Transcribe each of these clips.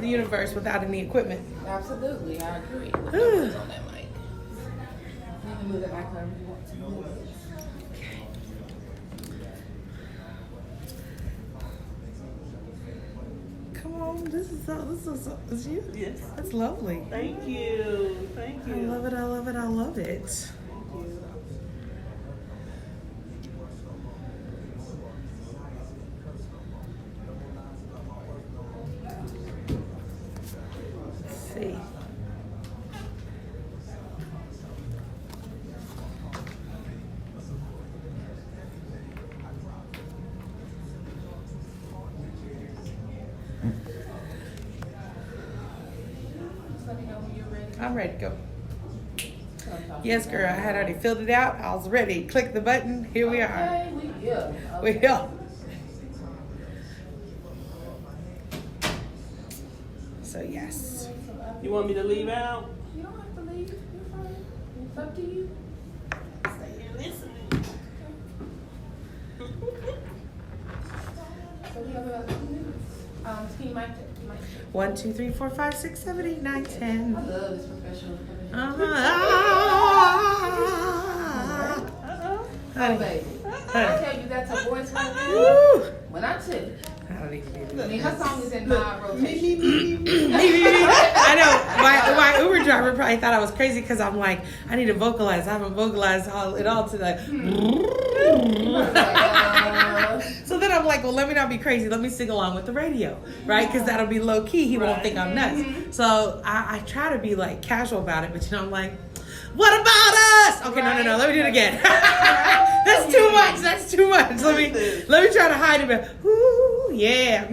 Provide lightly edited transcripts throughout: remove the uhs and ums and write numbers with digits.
The universe without any equipment. Absolutely, I agree. On that mic. You can move it back wherever you want to move it. Come on, this is you. Yes. That's lovely. Thank you. Thank you. I love it. I love it. I love it. Thank you. Let's see. Just let me know when you're ready. I'm ready to go. Yes, girl. I had already filled it out. I was ready. Click the button. Here we are. Okay, we here. We're here. So yes. You want me to leave out? You don't have to leave. You're fine. It's up to you. Stay here listening. So we have about 2 minutes. Can you mic check? 1, 2, 3, 4, 5, 6, 7, 8, 9, 10. I love this professional. Oh, baby. I tell you, that's her voice right there. Woo! When I tell you, I don't even need I it. mean, her song is in my rotation. I know. My Uber driver probably thought I was crazy because I'm like, I need to vocalize. I haven't vocalized it all today. So then I'm like, well, let me not be crazy. Let me sing along with the radio, right? Because that'll be low key. He won't think I'm nuts. So I try to be like casual about it, but you know, I'm like, what about us? Okay, no. Let me do it again. That's too much. That's too much. Let me try to hide it. Ooh, yeah.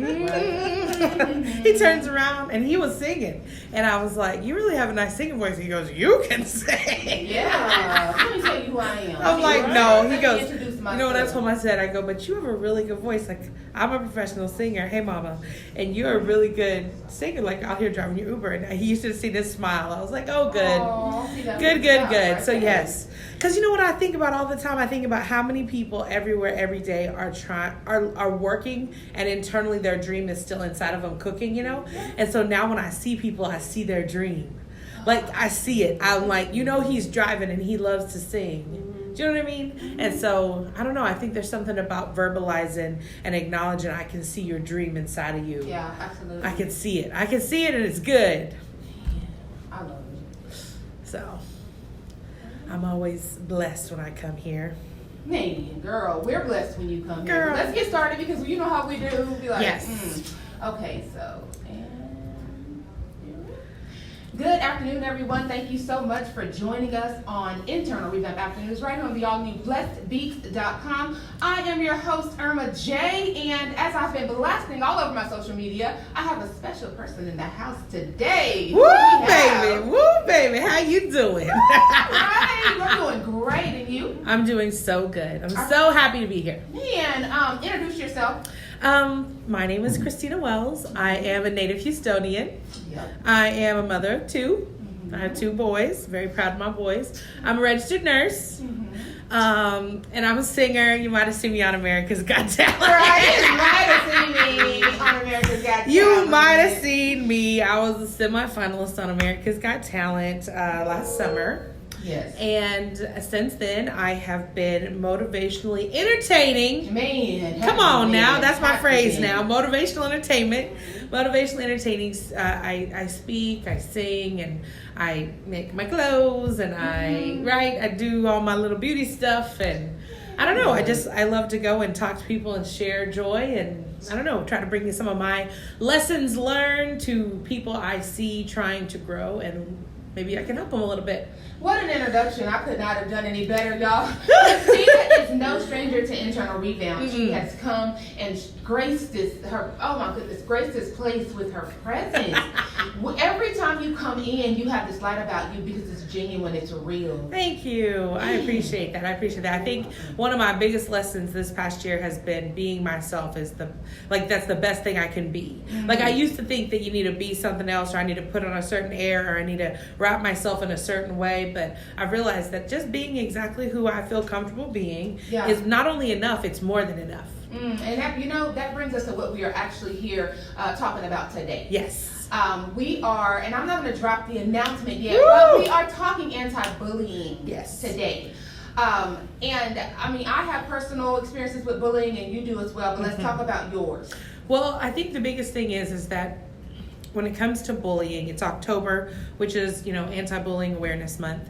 He turns around and he was singing, and I was like, "You really have a nice singing voice." He goes, "You can sing." Yeah. Let me tell you who I am. I'm like, no. He goes, introduce you know what I myself. told him? I said, but you have a really good voice. Like, I'm a professional singer. Hey, mama. And you're a really good singer, like out here driving your Uber. And he used to see this smile. I was like, oh, good. Aw, see, that Good. right So, there. yes. Because you know what I think about all the time? I think about how many people everywhere, every day are working, and internally their dream is still inside of them cooking, you know? And so now when I see people, I see their dream. Like, I see it. I'm like, he's driving and he loves to sing. Do you know what I mean? And so, I don't know. I think there's something about verbalizing and acknowledging I can see your dream inside of you. Yeah, absolutely. I can see it. I can see it, and it's good. I love it. So, I'm always blessed when I come here. Man, girl, we're blessed when you come Girl. here. Let's get started because you know how we do. We'll be like, Yes. Okay, so. Good afternoon, everyone. Thank you so much for joining us on Internal Revamp Afternoons right here on the all-new BlessedBeats.com. I am your host, Irma J, and as I've been blasting all over my social media, I have a special person in the house today. Woo, baby. How you doing? Right, I'm doing great, and you? I'm doing so good. I'm so happy to be here. And introduce yourself. My name is Christina Wells. I am a native Houstonian. Yep. I am a mother of 2. I have 2 boys. Very proud of my boys. I'm a registered nurse. And I'm a singer. You might have seen me on America's Got Talent. Right, you might have seen me on America's Got Talent. You might have seen me. I was a semi-finalist on America's Got Talent last summer. Yes. And since then, I have been motivationally entertaining. Man. Come on now. That's my Have to phrase be. now. Motivational entertainment. Motivational entertaining. I speak, I sing, and I make my clothes, and I do all my little beauty stuff, and I don't know. I love to go and talk to people and share joy, and I don't know, try to bring some of my lessons learned to people I see trying to grow, and maybe I can help them a little bit. What an introduction. I could not have done any better, y'all. Christina is no stranger to Internal Revamp. She has come and graced this place with her presence. Every time you come in, you have this light about you because it's genuine, it's real. Thank you. I appreciate that. I think one of my biggest lessons this past year has been being myself that's the best thing I can be. Like, I used to think that you need to be something else, or I need to put on a certain air, or I need to wrap myself in a certain way, but I've realized that just being exactly who I feel comfortable being is not only enough, it's more than enough. And that brings us to what we are actually here talking about today. Yes. We are, and I'm not going to drop the announcement yet, Woo! but we are talking anti-bullying Yes. today. And I mean, I have personal experiences with bullying, and you do as well. But let's talk about yours. Well, I think the biggest thing is that when it comes to bullying, it's October, which is, Anti-Bullying Awareness Month.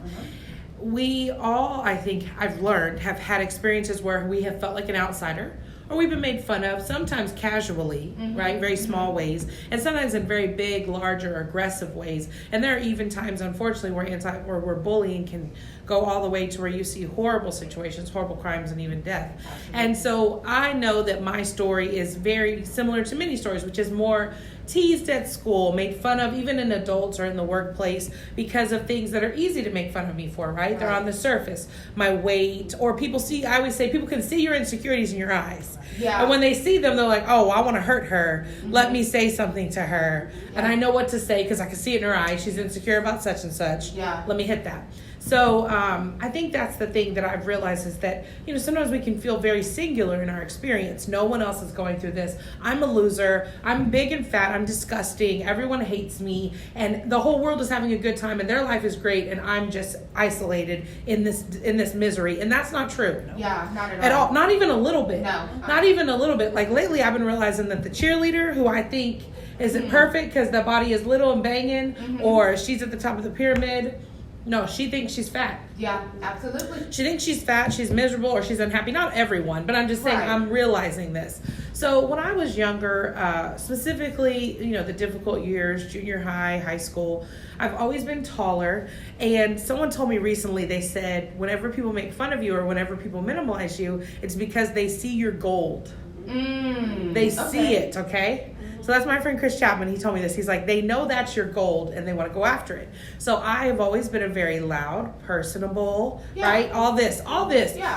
We all, I think, I've learned, have had experiences where we have felt like an outsider, or we've been made fun of, sometimes casually, right? Very small ways, and sometimes in very big, larger, aggressive ways. And there are even times, unfortunately, where bullying can go all the way to where you see horrible situations, horrible crimes, and even death. And so I know that my story is very similar to many stories, which is more teased at school, made fun of even in adults or in the workplace because of things that are easy to make fun of me for, right? They're on the surface. My weight, or I always say people can see your insecurities in your eyes. Yeah. And when they see them, they're like, oh, I want to hurt her. Let me say something to her. Yeah. And I know what to say because I can see it in her eyes. She's insecure about such and such. Yeah. Let me hit that. So I think that's the thing that I've realized is that, sometimes we can feel very singular in our experience. No one else is going through this. I'm a loser. I'm big and fat. I'm disgusting. Everyone hates me. And the whole world is having a good time and their life is great. And I'm just isolated in this misery. And that's not true. Yeah, not At all. Not even a little bit. No. Not even a little bit. Like lately I've been realizing that the cheerleader who I think isn't perfect because the body is little and banging, or she's at the top of the pyramid. No, she thinks she's fat. Yeah, absolutely. She thinks she's fat, she's miserable, or she's unhappy. Not everyone, but I'm just saying I'm realizing this. So when I was younger, specifically, the difficult years, junior high, high school, I've always been taller. And someone told me recently, they said, whenever people make fun of you or whenever people minimize you, it's because they see your gold. They see it, okay? So that's my friend Chris Chapman. He told me this. He's like, they know that's your gold and they want to go after it. So I have always been a very loud, personable, right? All this,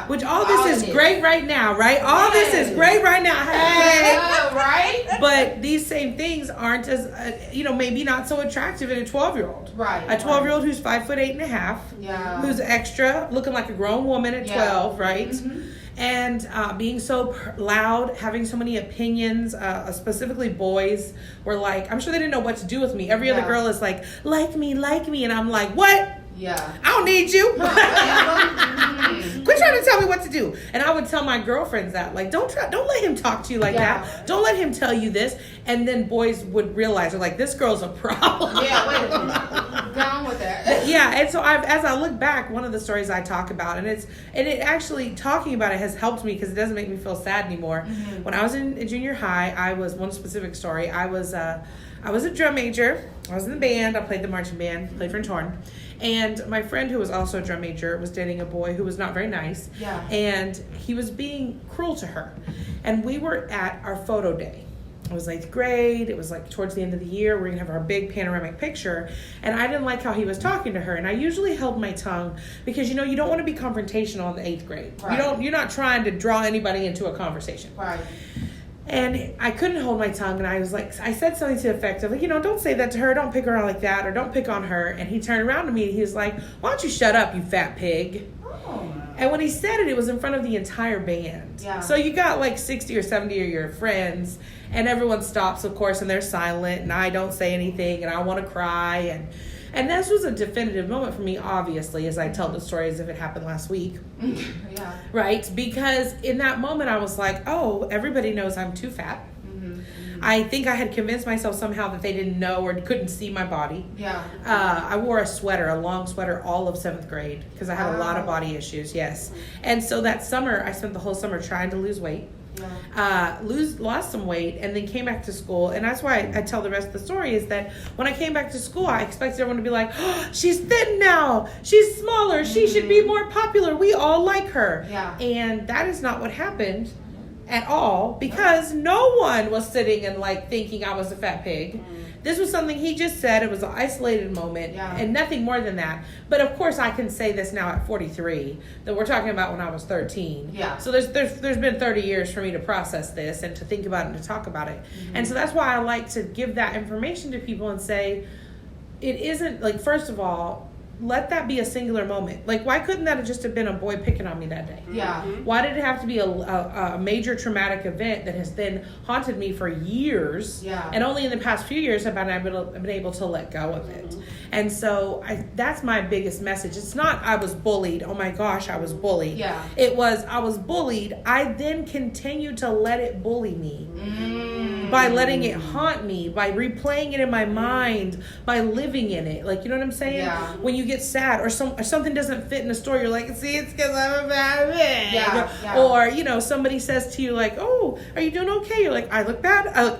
which all this is great right now, right? All this is great right now. Hey, right? But these same things aren't as, maybe not so attractive in a 12-year-old. Right. A 12-year-old who's 5'8.5", who's extra, looking like a grown woman at 12, right? And being so loud, having so many opinions, specifically boys were like, I'm sure they didn't know what to do with me. Every other girl is like me. And I'm like, what? Yeah. I don't need you. Quit trying to tell me what to do. And I would tell my girlfriends that, like, don't let him talk to you like that. Don't let him tell you this. And then boys would realize, they're like, this girl's a problem. Yeah, wait a minute. Down with that. Yeah, and so as I look back, one of the stories I talk about, and it actually, talking about it has helped me because it doesn't make me feel sad anymore. When I was in junior high, I was, one specific story, I was a drum major. I was in the band. I played the marching band, played for Torn. And my friend, who was also a drum major, was dating a boy who was not very nice. Yeah. And he was being cruel to her. And we were at our photo day. It was 8th grade. It was like towards the end of the year. We're going to have our big panoramic picture. And I didn't like how he was talking to her. And I usually held my tongue because, you don't want to be confrontational in the 8th grade. Right. You're not trying to draw anybody into a conversation. Right. And I couldn't hold my tongue, and I was like, I said something to the effect of, like, don't say that to her, don't pick her on like that, or don't pick on her. And he turned around to me and he was like, why don't you shut up, you fat pig? Oh. And when he said it was in front of the entire band. Yeah. So you got like 60 or 70 of your friends, and everyone stops, of course, and they're silent, and I don't say anything, and I want to cry. And this was a definitive moment for me, obviously, as I tell the story as if it happened last week. Yeah. Right? Because in that moment, I was like, oh, everybody knows I'm too fat. I think I had convinced myself somehow that they didn't know or couldn't see my body. Yeah. I wore a long sweater, all of 7th grade because I had a lot of body issues, yes. And so that summer, I spent the whole summer trying to lose weight. Lost some weight, and then came back to school. And that's why I tell the rest of the story is that when I came back to school, I expected everyone to be like, oh, she's thin now, she's smaller, she should be more popular, we all like her. Yeah. And that is not what happened at all, because no one was sitting and like thinking I was a fat pig. This was something he just said. It was an isolated moment, and nothing more than that. But of course, I can say this now at 43, that we're talking about when I was 13. Yeah. So there's been 30 years for me to process this and to think about it and to talk about it. And so that's why I like to give that information to people and say, it isn't like, first of all, let that be a singular moment. Like, why couldn't that have just have been a boy picking on me that day? Yeah. Why did it have to be a major traumatic event that has then haunted me for years? Yeah. And only in the past few years have I been able to let go of it. And so that's my biggest message. It's not I was bullied. Oh my gosh, I was bullied. Yeah. It was I was bullied. I then continued to let it bully me. By letting it haunt me, by replaying it in my mind, by living in it. Like, you know what I'm saying? Yeah. When you get sad or something doesn't fit in the story, you're like, see, it's because I'm a bad bitch. Yeah. Or, you know, somebody says to you like, oh, are you doing okay? You're like, I look bad, I look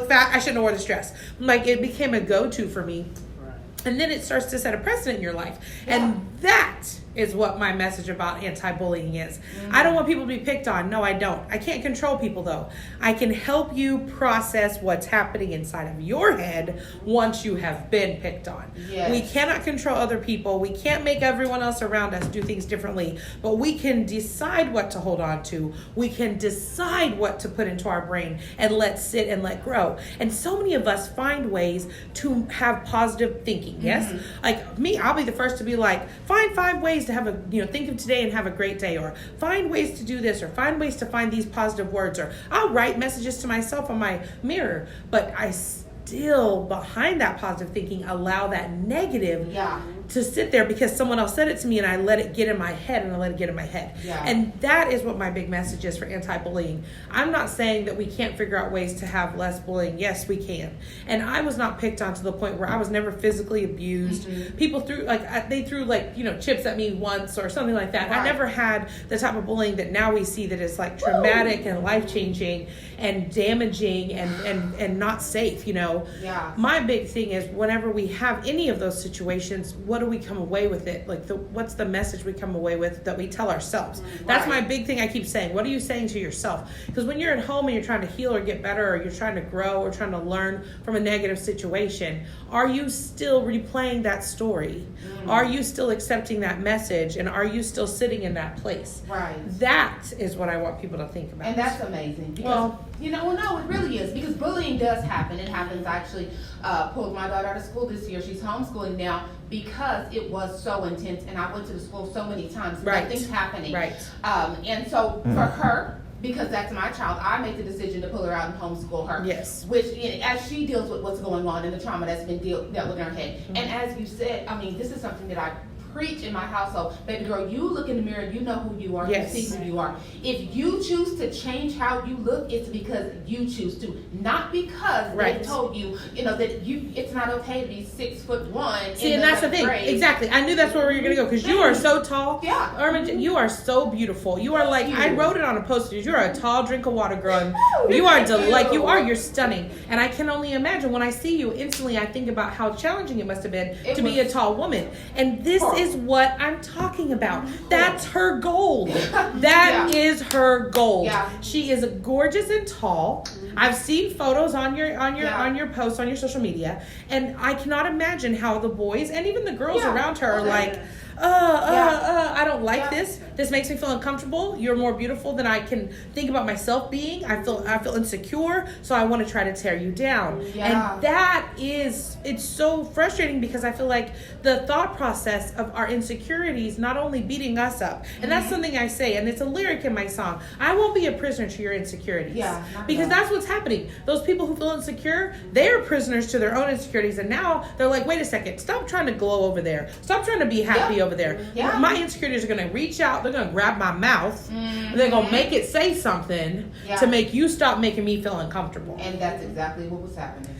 fat, I shouldn't have worn this dress. Like, it became a go-to for me. Right. And then it starts to set a precedent in your life. Yeah. And that is what my message about anti-bullying is. I don't want people to be picked on. No, I don't. I can't control people, though. I can help you process what's happening inside of your head once you have been picked on. Yes. We cannot control other people. We can't make everyone else around us do things differently, but we can decide what to hold on to. We can decide what to put into our brain and let sit and let grow. And so many of us find ways to have positive thinking. Yes? Like me, I'll be the first to be like, find 5 ways to have a, think of today and have a great day, or find ways to do this, or find ways to find these positive words, or I'll write messages to myself on my mirror, but I still, behind that positive thinking, allow that negative to sit there because someone else said it to me and I let it get in my head Yeah. And that is what my big message is for anti-bullying. I'm not saying that we can't figure out ways to have less bullying. Yes, we can. And I was not picked on to the point where I was never physically abused. People threw chips at me once or something like that. Right. I never had the type of bullying that now we see that is like traumatic and life-changing and damaging and not safe, Yeah. My big thing is whenever we have any of those situations, what do we come away with it? Like, what's the message we come away with that we tell ourselves? That's my big thing I keep saying. What are you saying to yourself? Because when you're at home and you're trying to heal or get better, or you're trying to grow or trying to learn from a negative situation, are you still replaying that story? Are you still accepting that message? And are you still sitting in that place? Right. That is what I want people to think about. And that's amazing. Because, no, it really is. Because bullying does happen. It happens. I actually pulled my daughter out of school this year. She's homeschooling now because it was so intense. And I went to the school so many times. Right. Nothing's happening. Right. And so for her, because that's my child, I made the decision to pull her out and homeschool her. Yes. Which, as she deals with what's going on and the trauma that's been dealt with in her head. And as you said, this is something that I preach in my household. Baby girl, you look in the mirror, you know who you are, Yes. you see who you are. If you choose to change how you look, it's because you choose to, not because Right. they told you, that it's not okay to be 6'1". See, and that's the thing. Grade. Exactly. I knew that's where we were going to go because you are so tall. Yeah. Irma, you are so beautiful. You are like, Thank you. I wrote it on a poster. You are a tall drink of water, girl. And you are, you're stunning. And I can only imagine when I see you, instantly I think about how challenging it must have been to be a tall woman. And this is what I'm talking about. That's her gold. That is her gold. Yeah. She is gorgeous and tall. I've seen photos on your posts on your social media, and I cannot imagine how the boys and even the girls around her are like, I don't like this. This makes me feel uncomfortable. You're more beautiful than I can think about myself being. I feel insecure, so I want to try to tear you down. Yeah. And it's so frustrating because I feel like the thought process of our insecurities not only beating us up, and that's something I say, and it's a lyric in my song. I won't be a prisoner to your insecurities. Yeah, because that's what's happening. Those people who feel insecure, they're prisoners to their own insecurities, and now they're like, wait a second, stop trying to glow over there. Stop trying to be happy over there. Yeah. My insecurities are going to reach out. They're going to grab my mouth. And they're going to make it say something to make you stop making me feel uncomfortable. And that's exactly what was happening.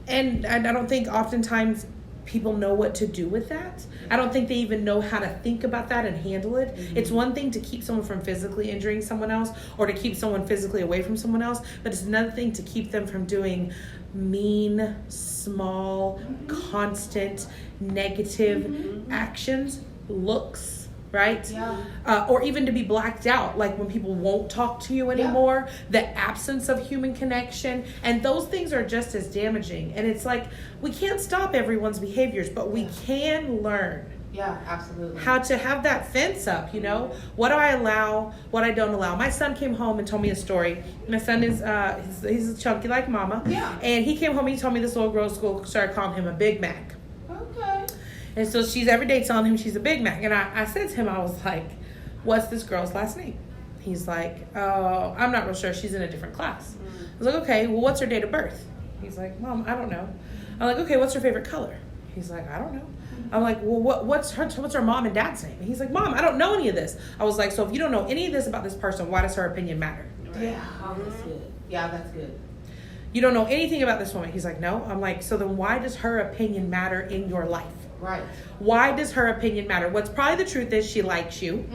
And I don't think oftentimes people know what to do with that. I don't think they even know how to think about that and handle it. It's one thing to keep someone from physically injuring someone else or to keep someone physically away from someone else, but it's another thing to keep them from doing mean, small, constant, negative actions, looks, right? Yeah. Or even to be blacked out, like when people won't talk to you anymore, the absence of human connection, and those things are just as damaging. And it's like, we can't stop everyone's behaviors, but we can learn Yeah, absolutely. how to have that fence up, what do I allow, what I don't allow. My son came home and told me a story. My son is he's chunky like mama. Yeah. And he came home and he told me this little girl at school started calling him a Big Mac. Okay. And so she's every day telling him she's a Big Mac. And I said to him, I was like, what's this girl's last name? He's like, oh, I'm not real sure. She's in a different class. I was like, okay, well, what's her date of birth? He's like, Mom, I don't know. I'm like, okay, what's her favorite color? He's like, I don't know. I'm like, well, what's her mom and dad's name? And he's like, Mom, I don't know any of this. I was like, so if you don't know any of this about this person, why does her opinion matter? Yeah, that's good. Yeah, that's good. You don't know anything about this woman. He's like, no. I'm like, so then why does her opinion matter in your life? Right. Why does her opinion matter? What's probably the truth is she likes you.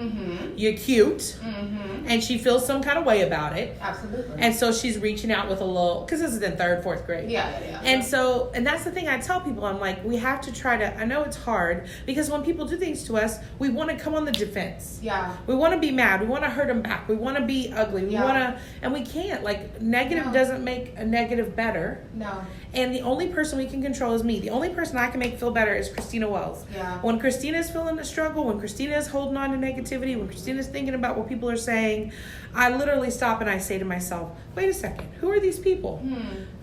You're cute. And she feels some kind of way about it. Absolutely. And so she's reaching out with a little, because this is in 3rd, 4th grade. Yeah. And that's the thing I tell people. I'm like, we have to try to, I know it's hard, because when people do things to us, we want to come on the defense. Yeah. We want to be mad. We want to hurt them back. We want to be ugly. We want to, and we can't. Like, negative doesn't make a negative better. No. And the only person we can control is me. The only person I can make feel better is Christina Wells. Yeah. When Christina is feeling the struggle, when Christina is holding on to negativity, when Christina is thinking about what people are saying, I literally stop and I say to myself, wait a second, who are these people?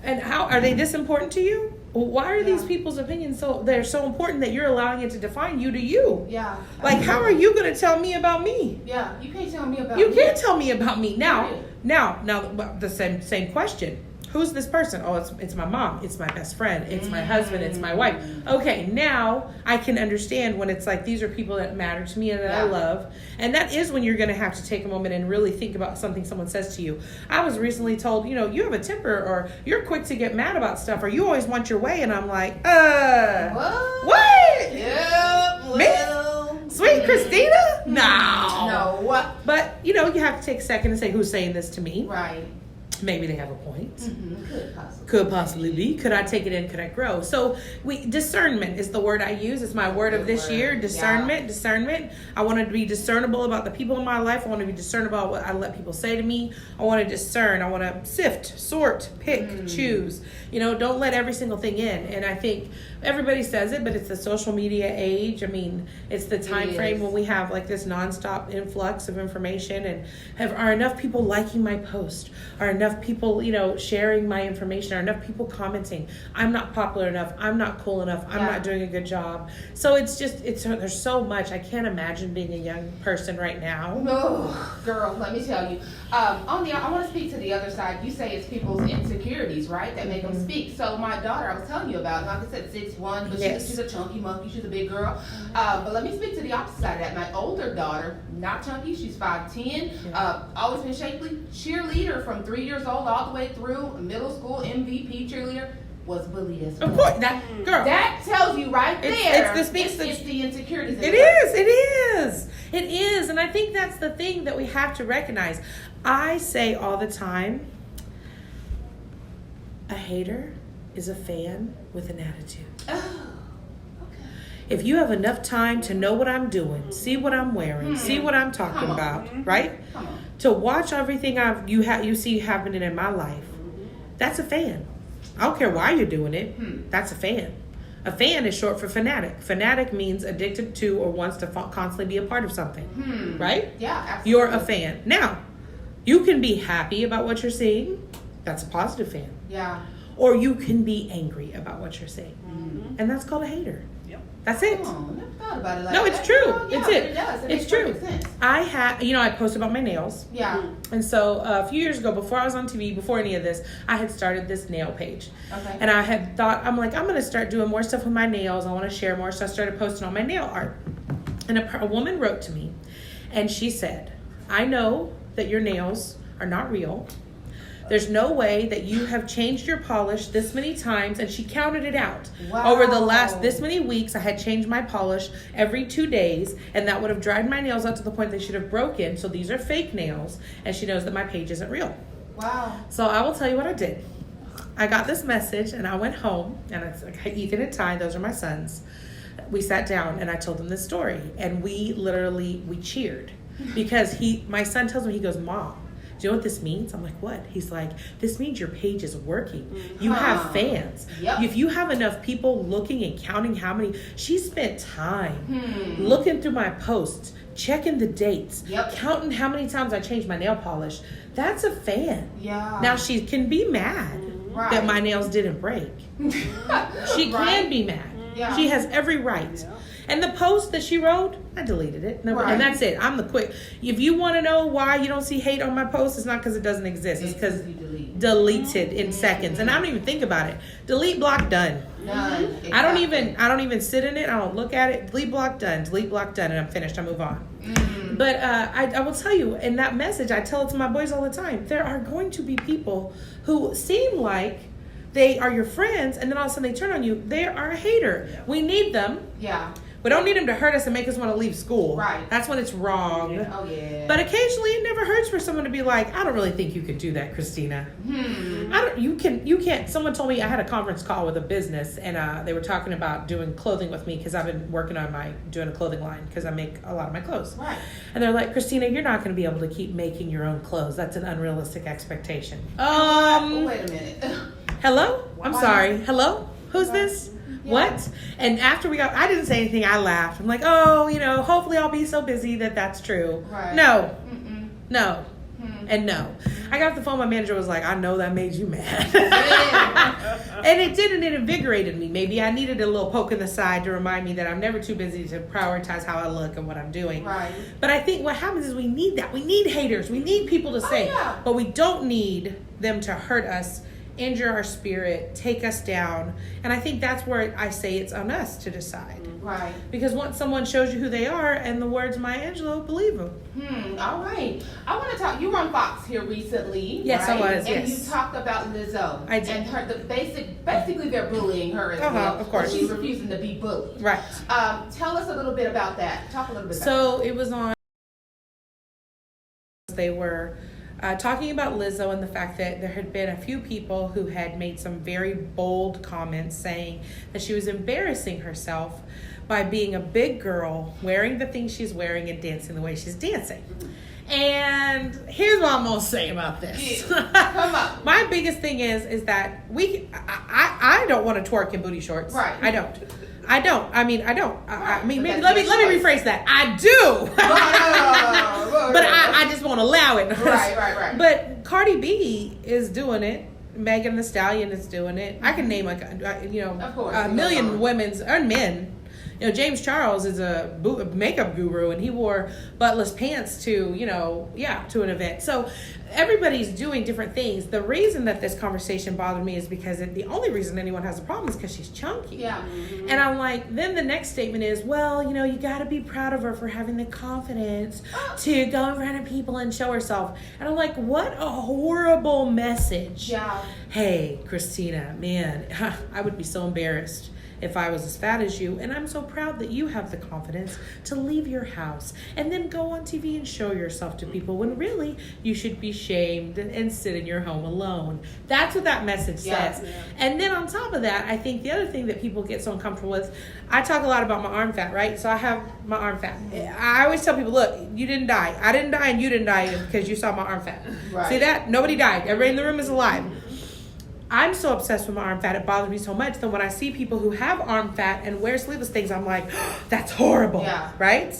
And how are they this important to you? Why are these people's opinions they're so important that you're allowing it to define you to you? Yeah. Like, how are you going to tell me about me? Yeah, you can't tell me about You me. can't tell me about me. Now, the same question. Who's this person? Oh, it's my mom. It's my best friend. It's my husband. It's my wife. Okay, now I can understand when it's like, these are people that matter to me and that I love. And that is when you're going to have to take a moment and really think about something someone says to you. I was recently told, you have a temper, or you're quick to get mad about stuff, or you always want your way. And I'm like, what? Yeah, Me? Sweet Christina? No. No. But, you have to take a second and say, who's saying this to me? Right. Maybe they have a point. Could possibly be. Could I take it in? Could I grow? So discernment is the word I use. It's my word of this year. Discernment. I want to be discernible about the people in my life. I want to be discernible about what I let people say to me. I want to discern. I want to sift, sort, pick, choose. Don't let every single thing in. And I think everybody says it, but it's the social media age. I mean, it's the time frame when we have like this nonstop influx of information, and are enough people liking my post? Are enough people, sharing my information? Are enough people commenting? I'm not popular enough. I'm not cool enough. I'm not doing a good job. So there's so much. I can't imagine being a young person right now. Oh, girl, let me tell you. I want to speak to the other side. You say it's people's insecurities, right, that make them speak. So my daughter, I was telling you about, like I said, 6'1", but she's a chunky monkey. She's a big girl. But let me speak to the opposite side of that. My older daughter, not chunky, she's 5'10", always been shapely, cheerleader from 3 years old all the way through middle school, MVP cheerleader, was bullied as well. Of course, that tells you right there. It's the insecurities. It is, and I think that's the thing that we have to recognize. I say all the time, a hater is a fan with an attitude. Oh, okay. If you have enough time to know what I'm doing, see what I'm wearing, see what I'm talking about, right? Come on. To watch everything you see happening in my life, that's a fan. I don't care why you're doing it. That's a fan. A fan is short for fanatic. Fanatic means addicted to or wants to constantly be a part of something, right? Yeah, absolutely. You're a fan. Now, you can be happy about what you're seeing. That's a positive fan. Yeah. Or you can be angry about what you're seeing. And that's called a hater. Yep. That's it. Oh, I never thought about it like No, that. it's true. Oh, yeah, It's it. It does. It It's makes true. perfect sense. I post about my nails. Yeah. And so a few years ago, before I was on TV, before any of this, I had started this nail page. Okay. And I had thought, I'm going to start doing more stuff with my nails. I want to share more. So I started posting all my nail art. And a woman wrote to me, and she said, I know that your nails are not real. There's no way that you have changed your polish this many times. And she counted it out. Wow. Over the last this many weeks, I had changed my polish every 2 days. And that would have dried my nails out to the point they should have broken. So these are fake nails. And she knows that my page isn't real. Wow. So I will tell you what I did. I got this message and I went home. And it's like Ethan and Ty, those are my sons. We sat down and I told them this story. And we cheered. Because my son tells me, he goes, Mom, do you know what this means? I'm like, what? He's like, this means your page is working. You have fans. Yep. If you have enough people looking and counting how many, she spent time looking through my posts, checking the dates, counting how many times I changed my nail polish. That's a fan. Yeah. Now she can be mad that my nails didn't break. She can be mad. Yeah. She has every right. Yeah. And the post that she wrote, I deleted it. No, Right. and that's it. I'm the quick. If you want to know why you don't see hate on my post, it's not because it doesn't exist. It's because you delete. deleted in seconds, and I don't even think about it. Delete, block, done. None. Mm-hmm. I don't even sit in it. I don't look at it. Delete, block, done. Delete, block, done, and I'm finished. I move on. But I will tell you, in that message, I tell it to my boys all the time. There are going to be people who seem like they are your friends, and then all of a sudden they turn on you. They are a hater. We need them. Yeah. We don't need them to hurt us and make us want to leave school. Right. That's when it's wrong. Yeah. Oh yeah. But occasionally, it never hurts for someone to be like, "I don't really think you could do that, Christina." You can't. Someone told me I had a conference call with a business, and they were talking about doing clothing with me because I've been working on doing a clothing line because I make a lot of my clothes. Right. And they're like, "Christina, you're not going to be able to keep making your own clothes. That's an unrealistic expectation." Wait a minute. Hello? I'm Why sorry. not? Hello? Who's Why? this? Yeah. What? And after I didn't say anything. I laughed. I'm like, oh, hopefully I'll be so busy that's true. Right. No, Mm-mm. no, and no. I got off the phone. My manager was like, I know that made you mad. And it did, and it invigorated me. Maybe I needed a little poke in the side to remind me that I'm never too busy to prioritize how I look and what I'm doing. Right. But I think what happens is we need that. We need haters. We need people to say, yeah. but we don't need them to hurt us, injure our spirit, take us down. And I think that's where I say it's on us to decide. Right. Because once someone shows you who they are, and the words of Maya Angelou, believe them. All right. I want to talk. You were on Fox here recently. Yes, I right? was, And yes. you talked about Lizzo. I did. And basically they're bullying her as well. Of course. But she's refusing to be bullied. Right. Tell us a little bit about that. Talk a little bit about So it was on. They were talking about Lizzo and the fact that there had been a few people who had made some very bold comments saying that she was embarrassing herself by being a big girl, wearing the things she's wearing and dancing the way she's dancing. And here's what I'm gonna say about this. Come on. My biggest thing is that I don't want to twerk in booty shorts. Right. I don't. I mean, I don't. I mean, But maybe that's let me your choice. rephrase that. I do. But I just won't allow it. Right. But Cardi B is doing it. Megan Thee Stallion is doing it. I can name Of course, a you million know. women's and men. James Charles is a makeup guru, and he wore buttless pants to an event. So everybody's doing different things. The reason that this conversation bothered me is because the only reason anyone has a problem is because she's chunky. Yeah. And I'm like, then the next statement is, well, you got to be proud of her for having the confidence to go in front of people and show herself. And I'm like, what a horrible message. Yeah. Hey, Christina, man, I would be so embarrassed if I was as fat as you, and I'm so proud that you have the confidence to leave your house and then go on TV and show yourself to people when really you should be shamed and sit in your home alone. That's what that message says. Yeah. And then on top of that, I think the other thing that people get so uncomfortable with, I talk a lot about my arm fat, right? So I have my arm fat. I always tell people, look, you didn't die. I didn't die and you didn't die because you saw my arm fat. Right. See that? Nobody died. Everybody in the room is alive. I'm so obsessed with my arm fat, it bothers me so much that when I see people who have arm fat and wear sleeveless things, I'm like, that's horrible, Yeah. right?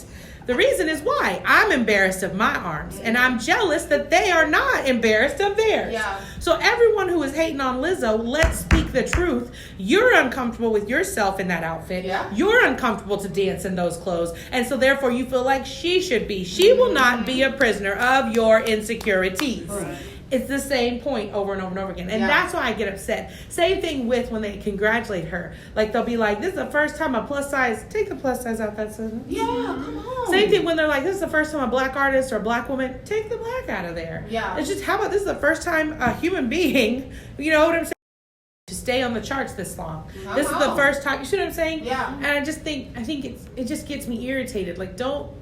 The reason is why I'm embarrassed of my arms, and I'm jealous that they are not embarrassed of theirs. Yeah. So everyone who is hating on Lizzo, let's speak the truth. You're uncomfortable with yourself in that outfit. Yeah. You're uncomfortable to dance in those clothes, and so therefore you feel like she should be. She will not be a prisoner of your insecurities. Right. It's the same point over and over and over again. And Yeah. that's why I get upset. Same thing with when they congratulate her. Like, they'll be like, this is the first time a plus size, take the plus size out that sentence. Yeah, come on. Same thing when they're like, this is the first time a black artist or a black woman, take the black out of there. Yeah. It's just, how about this is the first time a human being, you know what I'm saying, to stay on the charts this long. Come This is the on. first time, you see what I'm saying? Yeah. And I think it just gets me irritated. Like, don't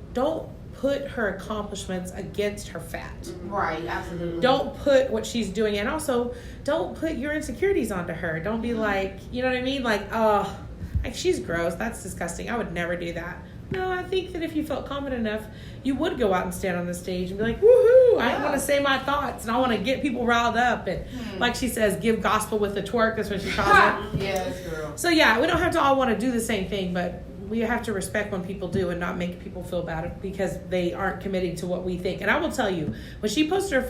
put her accomplishments against her fat. Right, absolutely. Don't put what she's doing, and also don't put your insecurities onto her. Don't be like, you know what I mean? Like, oh, like she's gross. That's disgusting. I would never do that. No, I think that if you felt confident enough, you would go out and stand on the stage and be like, woohoo, I Yeah. want to say my thoughts and I want to get people riled up. And like she says, give gospel with the twerk. That's what she calls it. Yes, girl. So yeah, we don't have to all want to do the same thing, but we have to respect when people do and not make people feel bad because they aren't committing to what we think. And I will tell you, when she posted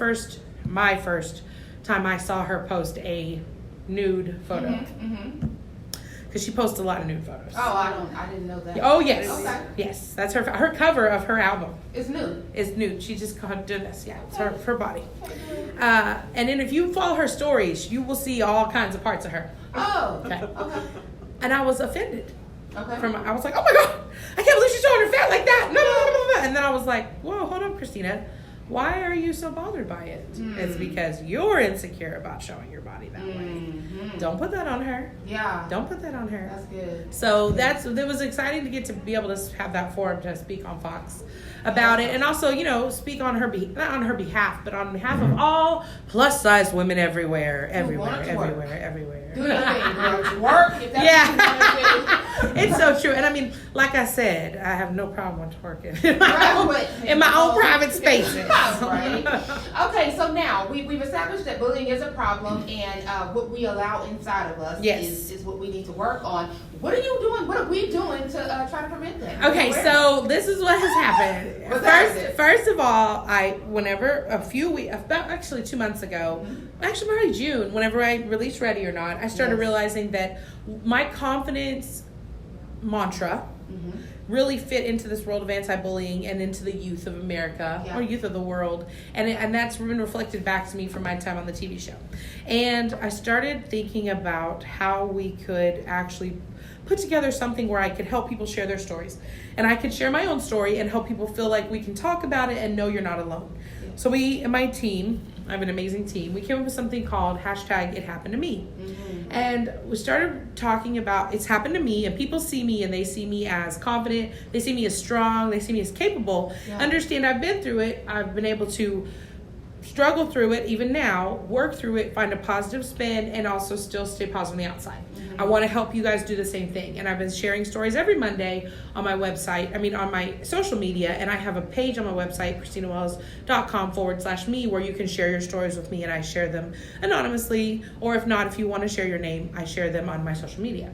my first time I saw her post a nude photo, because she posts a lot of nude photos. Oh, I didn't know that. Oh yes, Okay. yes, that's her cover of her album It's new. is nude. She just did this. Yeah, it's her body. And then if you follow her stories, you will see all kinds of parts of her. Oh. Okay. Okay. And I was offended. Okay. I was like, oh my God, I can't believe she's showing her fat like that. No, no, no, no, no. And then I was like, whoa, hold up, Christina. Why are you so bothered by it? It's because you're insecure about showing your body that way. Don't put that on her. Yeah. Don't put that on her. That's good. So it was exciting to get to be able to have that forum to speak on Fox about it, and also, speak on her not on her behalf, but on behalf of all plus size women everywhere. Do your thing, girl. Work. If that's Yeah. what you want to do. It's so true. And I mean, like I said, I have no problem twerking in Right, my own private spaces. Right. Okay, so now we've established that bullying is a problem, and what we allow inside of us Yes. is what we need to work on. What are you doing? What are we doing to try to prevent that? Okay, so this is what has happened. What's happening? First of all, about actually 2 months ago, actually probably June, whenever I released Ready or Not, I started realizing that my confidence mantra really fit into this world of anti-bullying and into the youth of America or youth of the world, and that's been reflected back to me from my time on the TV show. And I started thinking about how we could actually put together something where I could help people share their stories, and I could share my own story and help people feel like we can talk about it and know you're not alone. So we, and my team, I have an amazing team, we came up with something called #ItHappenedToMe. And we started talking about it's happened to me, and people see me and they see me as confident, they see me as strong, they see me as capable. Understand I've been through it, I've been able to struggle through it even now, work through it, find a positive spin, and also still stay positive on the outside. I want to help you guys do the same thing. And I've been sharing stories every Monday on my website, on my social media, and I have a page on my website, ChristinaWells.com/me, where you can share your stories with me, and I share them anonymously, or if not, if you want to share your name, I share them on my social media.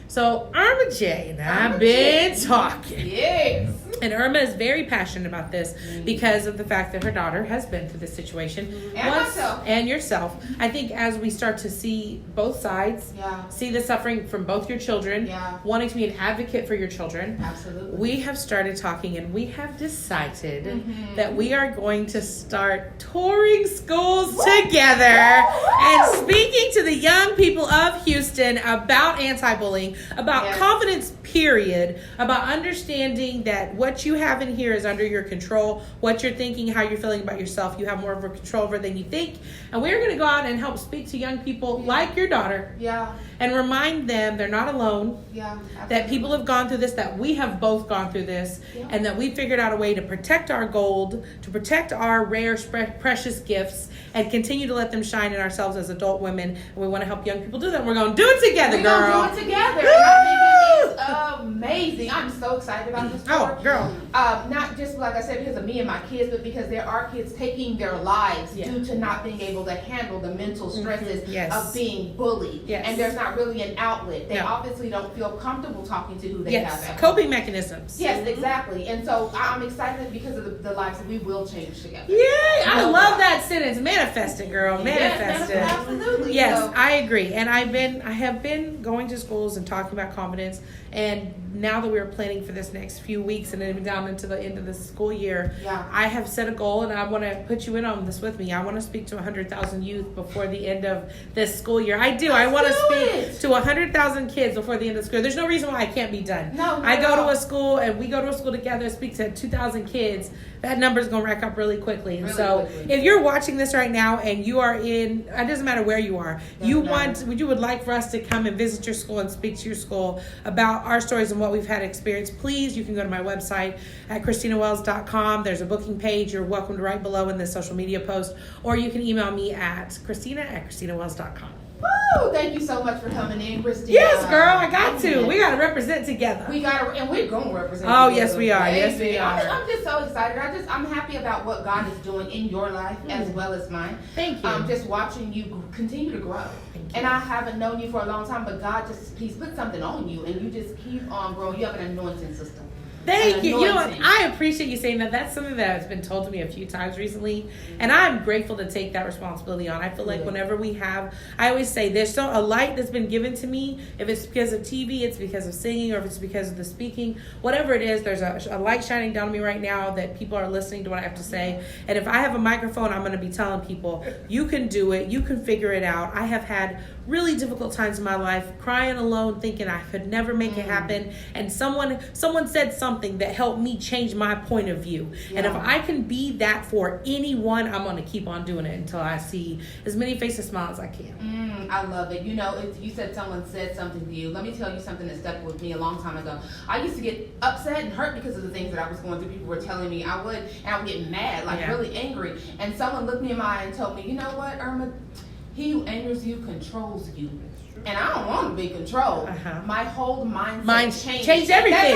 So Irma J and I've been talking. Yes. And Irma is very passionate about this because of the fact that her daughter has been through this situation. And myself. And yourself. I think as we start to see both sides, see the suffering from both your children, wanting to be an advocate for your children, Absolutely. we have started talking, and we have decided that we are going to start touring schools together and speaking to the young people of Houston about anti-bullying, about confidence, period, about understanding that what you have in here is under your control, what you're thinking, how you're feeling about yourself, you have more of a control over than you think. And we're going to go out and help speak to young people like your daughter and remind them they're not alone, that people have gone through this, that we have both gone through this, and that we figured out a way to protect our gold, to protect our rare, precious gifts, and continue to let them shine in ourselves as adult women. And we want to help young people do that. We're going to do it together, We're girl. going to do it together. And I think it is amazing. I'm so excited about this tour. Oh, girl. Not just, like I said, because of me and my kids, but because there are kids taking their lives due to not being able to handle the mental stresses of being bullied. And there's not really an outlet. They obviously don't feel comfortable talking to who they have at coping home. mechanisms. Yes, exactly. And so I'm excited because of the lives that we will change together. Yay! I love that sentence. Manifest it, girl. Manifest it. Absolutely. Yes, So, I agree. And I have been going to schools and talking about confidence. And now that we're planning for this next few weeks and then down into the end of the school year, I have set a goal, and I want to put you in on this with me. I want to speak to 100,000 youth before the end of this school year. I do. I want to speak to 100,000 kids before the end of the school. There's no reason why I can't be done. No, I go to a school, and we go to a school together, speak to 2,000 kids. That number's going to rack up really quickly. And if you're watching this right now and you are in, it doesn't matter where you are, you would like for us to come and visit your school and speak to your school about our stories and what we've had experience, please, you can go to my website at ChristinaWells.com. There's a booking page. You're welcome to write below in the social media post, or you can email me at Christina@ChristinaWells.com. Woo! Thank you so much for coming in, Christina. Yes, girl, I got to. We got to represent together. We got to, and we're going to represent Oh, together. yes, we are. Baby. Yes, we are. I'm just so excited. I'm happy about what God is doing in your life as well as mine. Thank you. Just watching you continue to grow. And I haven't known you for a long time, but God he's put something on you, and you just keep on growing. You have an anointing system. Thank you. You know what? anointing. I appreciate you saying that. That's something that has been told to me a few times recently, and I'm grateful to take that responsibility on. I feel like whenever we have, I always say there's a light that's been given to me. If it's because of TV, it's because of singing, or if it's because of the speaking, whatever it is, there's a light shining down on me right now that people are listening to what I have to say. And if I have a microphone, I'm going to be telling people, you can do it. You can figure it out. I have had really difficult times in my life, crying alone, thinking I could never make it happen. And someone said something that helped me change my point of view. And if I can be that for anyone, I'm going to keep on doing it until I see as many faces smile as I can. I love it. You know, if you said someone said something to you, let me tell you something that stuck with me a long time ago. I used to get upset and hurt because of the things that I was going through. People were telling me I would get mad, like really angry. And someone looked me in my eye and told me, you know what, Irma? He who angers you controls you. And I don't want to be controlled. My whole mindset changed everything.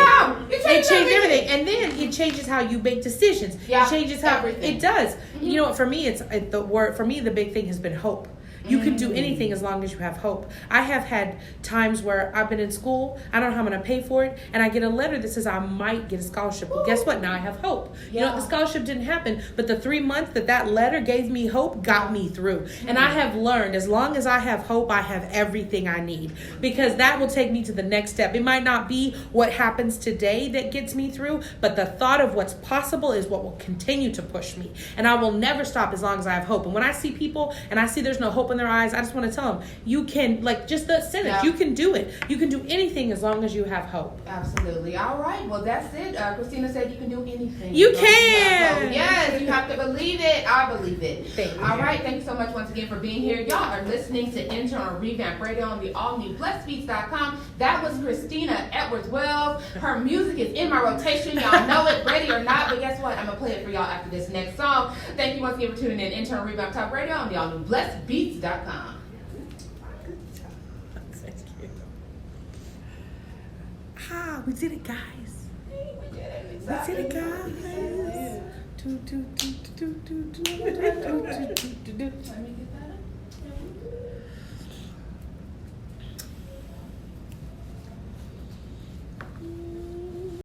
It changed everything. And then it changes how you make decisions. Yeah, it changes how everything. It does. You know, for me, the big thing has been hope. You can do anything as long as you have hope. I have had times where I've been in school, I don't know how I'm going to pay for it, and I get a letter that says I might get a scholarship. Well, guess what? Now I have hope. You know, the scholarship didn't happen, but the 3 months that letter gave me hope got me through. And I have learned, as long as I have hope, I have everything I need, because that will take me to the next step. It might not be what happens today that gets me through, but the thought of what's possible is what will continue to push me. And I will never stop as long as I have hope. And when I see people and I see there's no hope in their eyes, I just want to tell them, you can, like just the sentence, you can do it. You can do anything as long as you have hope. Absolutely. All right. Well, that's it. Christina said you can do anything. You can. Yes, you have to believe it. I believe it. Thank you. All right. Thank you so much once again for being here. Y'all are listening to Internal Revamp Radio on the all-new blessedbeats.com. That was Christina Wells. Her music is in my rotation. Y'all know it, ready or not. But guess what? I'm going to play it for y'all after this next song. Thank you once again for tuning in. Internal Revamp Talk Radio on the all-new blessedbeats.com. We did it, guys. We did it. We did it, guys. Let me get